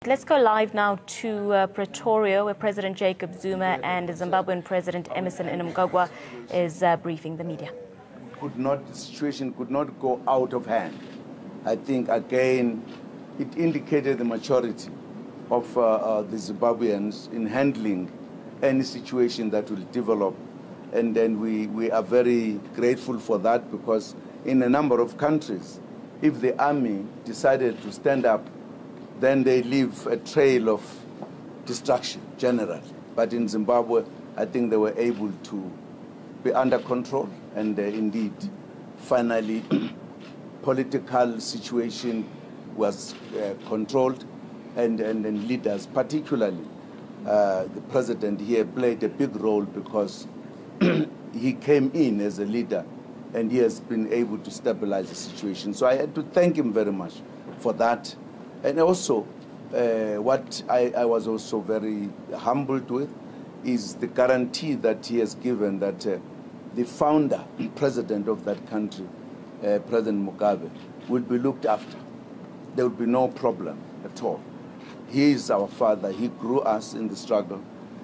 Let's go live now to Pretoria, where President Jacob Zuma and Zimbabwean President E.D Mnangagwa is briefing the media. The situation could not go out of hand. I think, again, it indicated the maturity of the Zimbabweans in handling any situation that will develop. And then we are very grateful for that, because in a number of countries, if the army decided to stand up, then they leave a trail of destruction generally. But in Zimbabwe, I think they were able to be under control, and indeed, finally, political situation was controlled, and leaders, particularly the president here, played a big role, because he came in as a leader and he has been able to stabilize the situation. So I had to thank him very much for that. And also, what I was also very humbled with is the guarantee that he has given that the founder, president of that country, President Mugabe, will be looked after. There will be no problem at all. He is our father. He grew us in the struggle.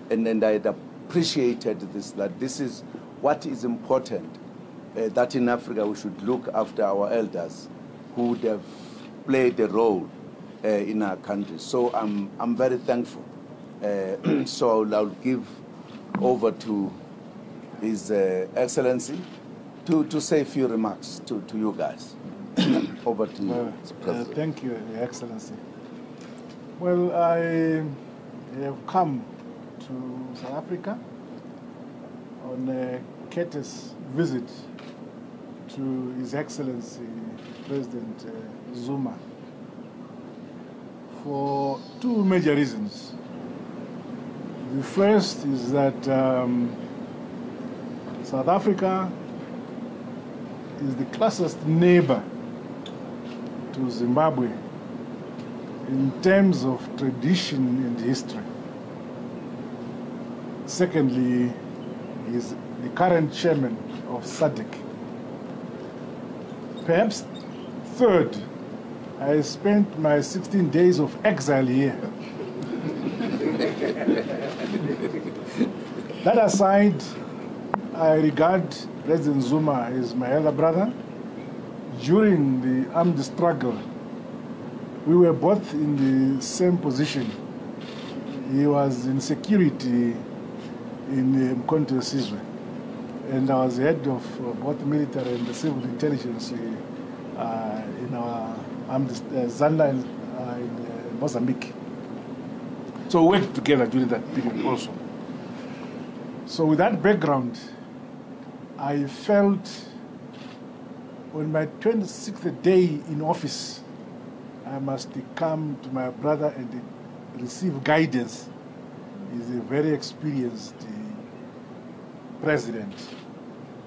And I had appreciated this, that this is what is important, that in Africa we should look after our elders who would have played a role in our country. So I'm very thankful. So I'll give over to His Excellency to say a few remarks to you guys. Over to you, President. Thank you, Your Excellency. Well, I have come to South Africa on a courteous visit to His Excellency President Zuma for two major reasons. The first is that South Africa is the closest neighbor to Zimbabwe in terms of tradition and history. Secondly, he is the current chairman of SADC. Perhaps third, I spent my 16 days of exile here. That aside, I regard President Zuma as my elder brother. During the armed struggle, we were both in the same position. He was in security in Mkonto Sizwe, and I was head of both military and civil intelligence in our Zanda in Mozambique. So we worked together during that period also. So with that background, I felt on my 26th day in office, I must come to my brother and receive guidance. He's a very experienced president.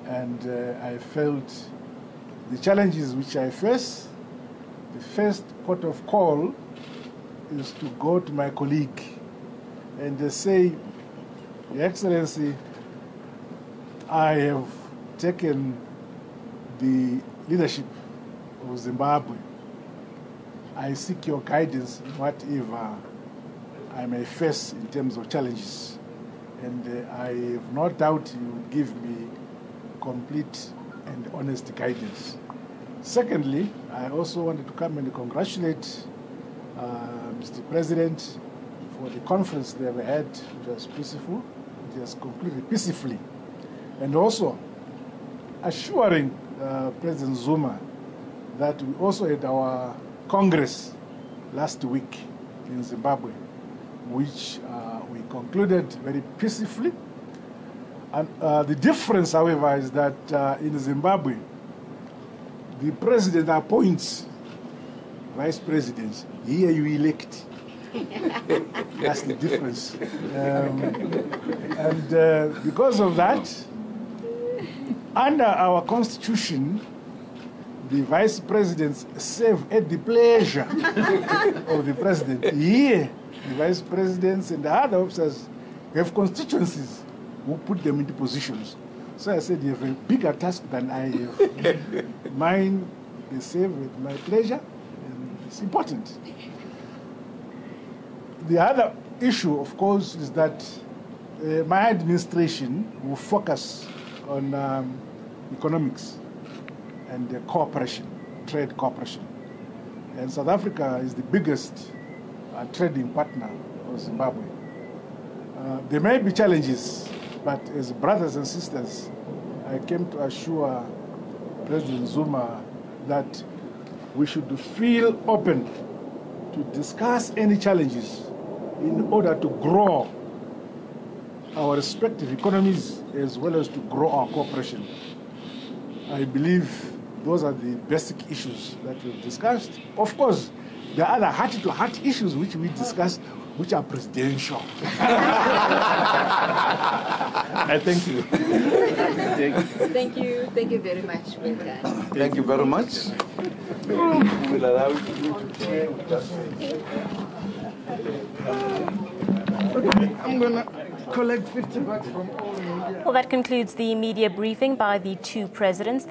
And I felt the challenges which I face, the first port of call is to go to my colleague and say, Your Excellency, I have taken the leadership of Zimbabwe. I seek your guidance in whatever I may face in terms of challenges. And I have no doubt you will give me complete and honest guidance. Secondly, I also wanted to come and congratulate Mr. President for the conference they have had. It was peaceful. It was concluded peacefully. And also assuring President Zuma that we also had our Congress last week in Zimbabwe, which we concluded very peacefully. And the difference, however, is that in Zimbabwe, the president appoints vice presidents. Here you elect. That's the difference. And because of that, under our constitution, the vice presidents serve at the pleasure of the president. Here, the vice presidents and the other officers have constituencies who put them into positions. So I said, you have a bigger task than I have. Mine, they serve with my pleasure, and it's important. The other issue, of course, is that my administration will focus on economics and cooperation, trade cooperation. And South Africa is the biggest trading partner of Zimbabwe. There may be challenges, but as brothers and sisters, I came to assure President Zuma that we should feel open to discuss any challenges in order to grow our respective economies as well as to grow our cooperation. I believe those are the basic issues that we've discussed. Of course, there are other heart-to-heart issues which we discussed, which are presidential. I thank you. Thank you very much for your time. Thank you very much. We will allow you to stay with us. I'm going to collect $50 from all media. Well, that concludes the media briefing by the two presidents.